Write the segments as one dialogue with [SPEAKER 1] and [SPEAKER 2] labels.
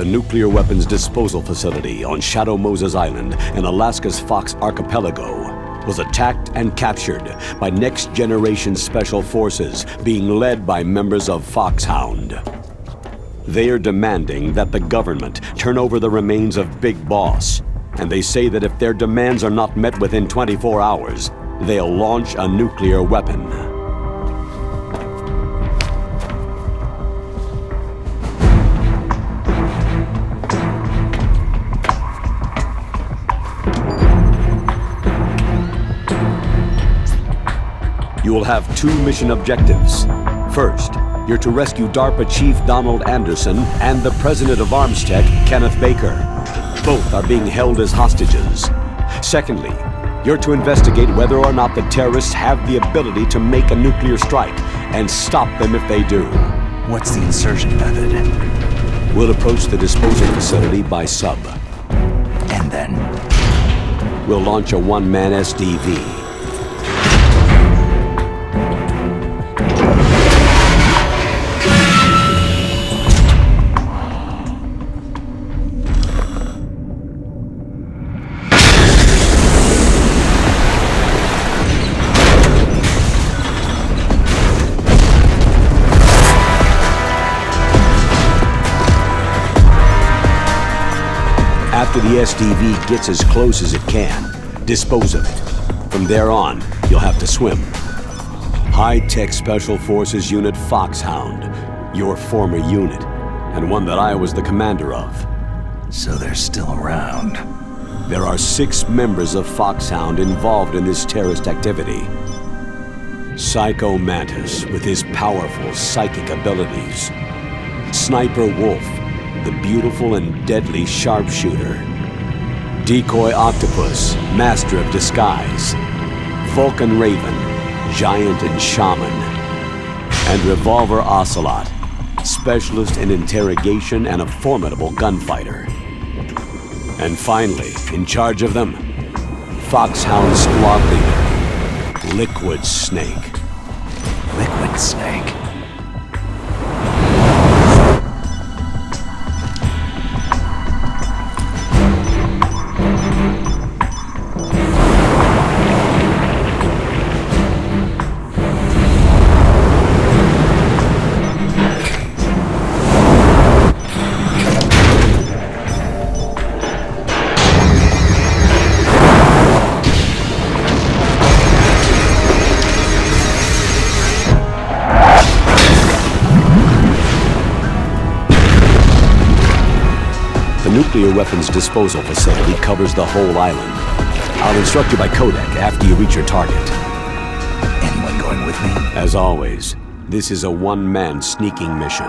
[SPEAKER 1] nuclear weapons disposal facility on Shadow Moses Island in Alaska's Fox Archipelago was attacked and captured by next-generation special forces being led by members of Foxhound. They are demanding that the government turn over the remains of Big Boss, and they say that if their demands are not met within 24 hours, they'll launch a nuclear weapon. You will have two mission objectives. First, you're to rescue DARPA Chief Donald Anderson and the President of Armstech, Kenneth Baker. Both are being held as hostages. Secondly, you're to investigate whether or not the terrorists have the ability to make a nuclear strike and stop them if they do.
[SPEAKER 2] What's the insertion method?
[SPEAKER 1] We'll approach the disposal facility by sub.
[SPEAKER 2] And then?
[SPEAKER 1] We'll launch a one-man SDV. After the SDV gets as close as it can, dispose of it. From there on, you'll have to swim. High-Tech Special Forces Unit Foxhound, your former unit, and one that I was the commander of.
[SPEAKER 2] So they're still around.
[SPEAKER 1] There are 6 members of Foxhound involved in this terrorist activity. Psycho Mantis, with his powerful psychic abilities. Sniper Wolf, the beautiful and deadly sharpshooter. Decoy Octopus, master of disguise. Vulcan Raven, giant and shaman. And Revolver Ocelot, specialist in interrogation and a formidable gunfighter. And finally, in charge of them, Foxhound squad leader, Liquid Snake.
[SPEAKER 2] Liquid Snake?
[SPEAKER 1] The nuclear weapons disposal facility covers the whole island. I'll instruct you by codec after you reach your target.
[SPEAKER 2] Anyone going with me?
[SPEAKER 1] As always, this is a one-man sneaking mission.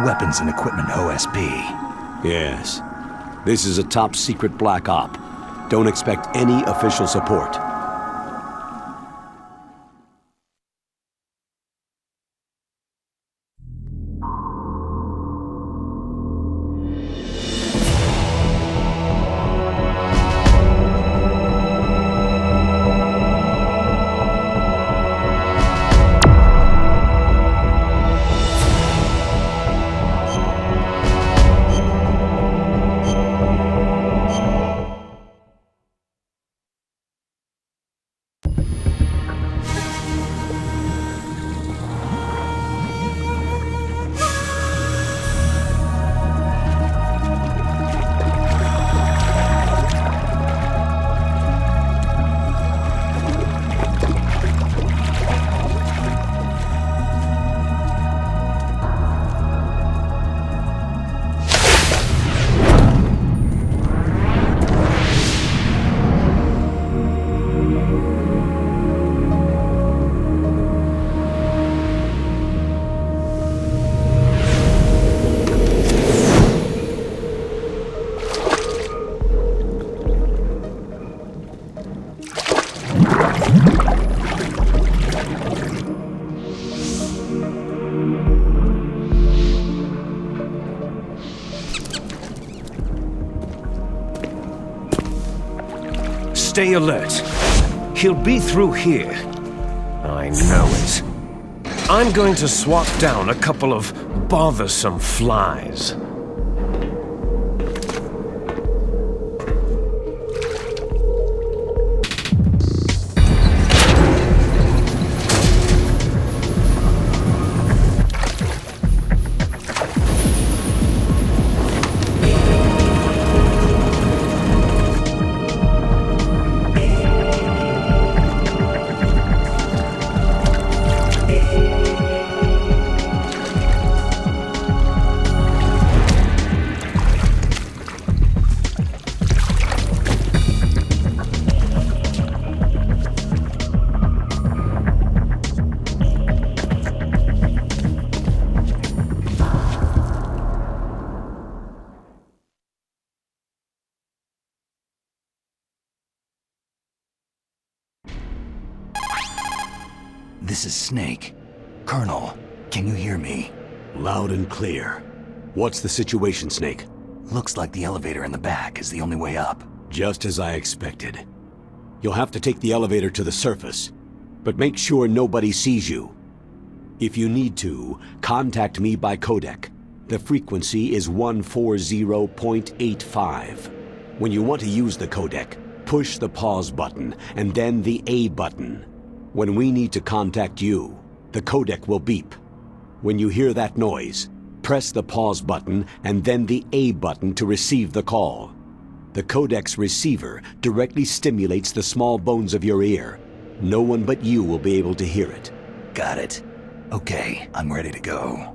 [SPEAKER 2] Weapons and equipment OSP.
[SPEAKER 1] Yes. This is a top-secret black op. Don't expect any official support.
[SPEAKER 3] Stay alert. He'll be through here. I know it. I'm going to swat down a couple of bothersome flies.
[SPEAKER 2] This is Snake. Colonel, can you hear me?
[SPEAKER 1] Loud and clear. What's the situation, Snake?
[SPEAKER 2] Looks like the elevator in the back is the only way up.
[SPEAKER 1] Just as I expected. You'll have to take the elevator to the surface, but make sure nobody sees you. If you need to, contact me by codec. The frequency is 140.85. When you want to use the codec, push the pause button and then the A button. When we need to contact you, the codec will beep. When you hear that noise, press the pause button and then the A button to receive the call. The codec's receiver directly stimulates the small bones of your ear. No one but you will be able to hear it.
[SPEAKER 2] Got it. Okay, I'm ready to go.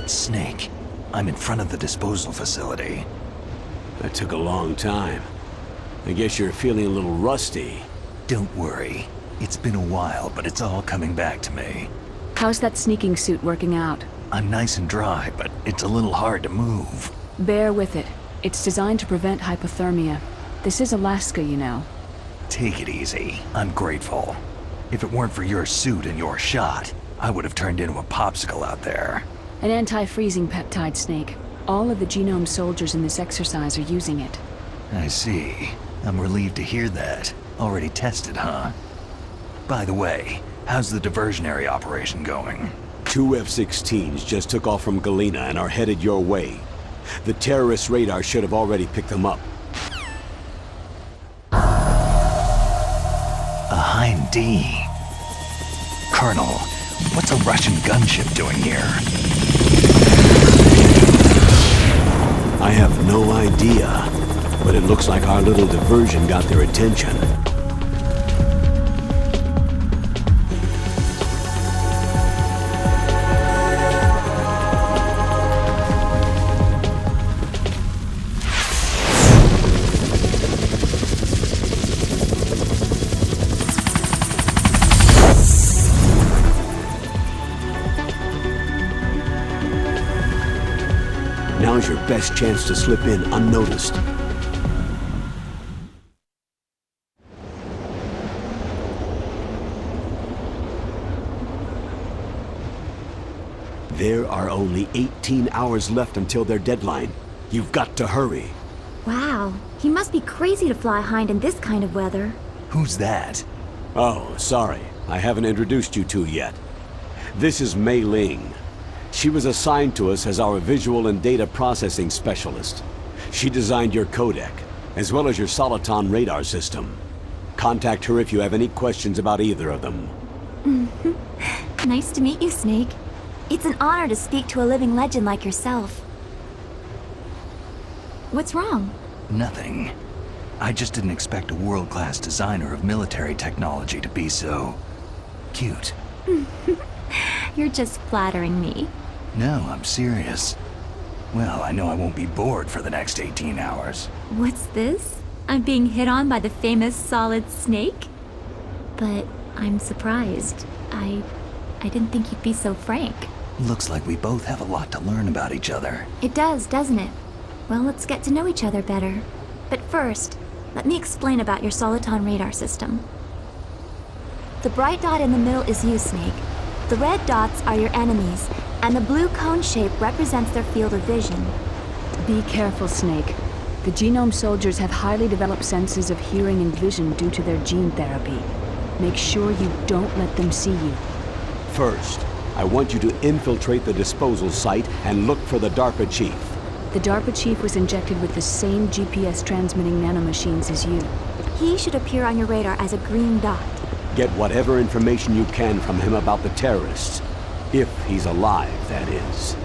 [SPEAKER 2] It's Snake. I'm in front of the disposal facility.
[SPEAKER 1] That took a long time. I guess you're feeling a little rusty.
[SPEAKER 2] Don't worry. It's been a while, but it's all coming back to me.
[SPEAKER 4] How's that sneaking suit working out?
[SPEAKER 2] I'm nice and dry, but it's a little hard to move.
[SPEAKER 4] Bear with it. It's designed to prevent hypothermia. This is Alaska, you know.
[SPEAKER 2] Take it easy. I'm grateful. If it weren't for your suit and your shot, I would have turned into a popsicle out there.
[SPEAKER 4] An anti-freezing peptide, Snake. All of the genome soldiers in this exercise are using it.
[SPEAKER 2] I see. I'm relieved to hear that. Already tested, huh? By the way, how's the diversionary operation going?
[SPEAKER 1] 2 F-16s just took off from Galena and are headed your way. The terrorist radar should have already picked them up.
[SPEAKER 2] A Hind D. Colonel, what's a Russian gunship doing here?
[SPEAKER 1] I have no idea, but it looks like our little diversion got their attention. Now's your best chance to slip in unnoticed. There are only 18 hours left until their deadline. You've got to hurry.
[SPEAKER 5] Wow, he must be crazy to fly Hind in this kind of weather.
[SPEAKER 2] Who's that?
[SPEAKER 1] Oh, sorry. I haven't introduced you two yet. This is Mei Ling. She was assigned to us as our visual and data processing specialist. She designed your codec, as well as your Soliton radar system. Contact her if you have any questions about either of them.
[SPEAKER 5] Nice to meet you, Snake. It's an honor to speak to a living legend like yourself. What's wrong?
[SPEAKER 2] Nothing. I just didn't expect a world-class designer of military technology to be so... cute.
[SPEAKER 5] You're just flattering me.
[SPEAKER 2] No, I'm serious. Well, I know I won't be bored for the next 18 hours.
[SPEAKER 5] What's this? I'm being hit on by the famous Solid Snake? But I'm surprised. I didn't think you'd be so frank.
[SPEAKER 2] Looks like we both have a lot to learn about each other.
[SPEAKER 5] It does, doesn't it? Well, let's get to know each other better. But first, let me explain about your Soliton radar system. The bright dot in the middle is you, Snake. The red dots are your enemies, and the blue cone shape represents their field of vision.
[SPEAKER 4] Be careful, Snake. The genome soldiers have highly developed senses of hearing and vision due to their gene therapy. Make sure you don't let them see you.
[SPEAKER 1] First, I want you to infiltrate the disposal site and look for the DARPA chief.
[SPEAKER 4] The DARPA chief was injected with the same GPS transmitting nanomachines as you.
[SPEAKER 5] He should appear on your radar as a green dot.
[SPEAKER 1] Get whatever information you can from him about the terrorists. If he's alive, that is.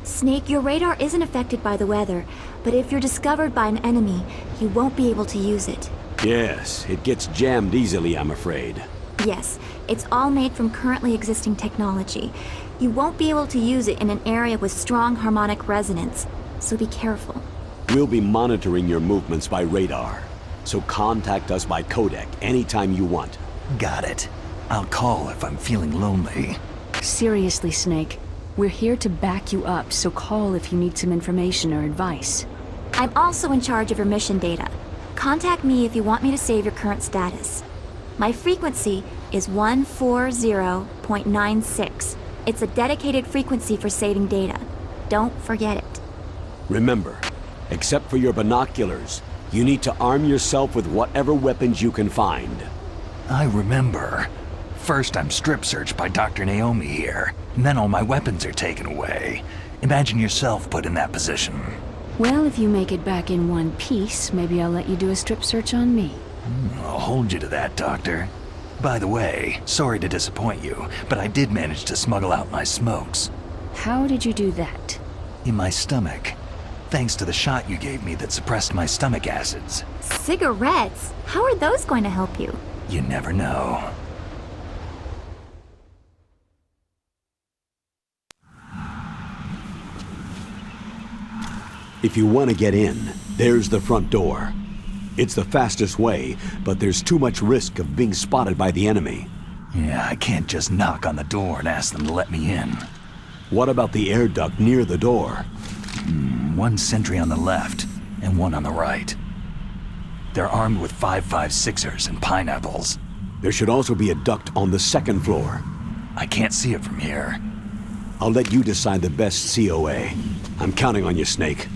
[SPEAKER 5] Snake, your radar isn't affected by the weather, but if you're discovered by an enemy, you won't be able to use it.
[SPEAKER 1] Yes, it gets jammed easily, I'm afraid.
[SPEAKER 5] Yes, it's all made from currently existing technology. You won't be able to use it in an area with strong harmonic resonance, so be careful.
[SPEAKER 1] We'll be monitoring your movements by radar, so contact us by codec anytime you want.
[SPEAKER 2] Got it. I'll call if I'm feeling lonely.
[SPEAKER 4] Seriously, Snake. We're here to back you up, so call if you need some information or advice.
[SPEAKER 5] I'm also in charge of your mission data. Contact me if you want me to save your current status. My frequency is 140.96. It's a dedicated frequency for saving data. Don't forget it.
[SPEAKER 1] Remember, except for your binoculars, you need to arm yourself with whatever weapons you can find.
[SPEAKER 2] I remember. First I'm strip searched by Dr. Naomi here, and then all my weapons are taken away. Imagine yourself put in that position.
[SPEAKER 4] Well, if you make it back in one piece, maybe I'll let you do a strip search on me.
[SPEAKER 2] I'll hold you to that, Doctor. By the way, sorry to disappoint you, but I did manage to smuggle out my smokes.
[SPEAKER 4] How did you do that?
[SPEAKER 2] In my stomach. Thanks to the shot you gave me that suppressed my stomach acids.
[SPEAKER 5] Cigarettes? How are those going to help you?
[SPEAKER 2] You never know.
[SPEAKER 1] If you want to get in, there's the front door. It's the fastest way, but there's too much risk of being spotted by the enemy.
[SPEAKER 2] Yeah, I can't just knock on the door and ask them to let me in.
[SPEAKER 1] What about the air duct near the door?
[SPEAKER 2] One sentry on the left, and one on the right. They're armed with 5.56ers and pineapples.
[SPEAKER 1] There should also be a duct on the second floor.
[SPEAKER 2] I can't see it from here.
[SPEAKER 1] I'll let you decide the best COA. I'm counting on you, Snake.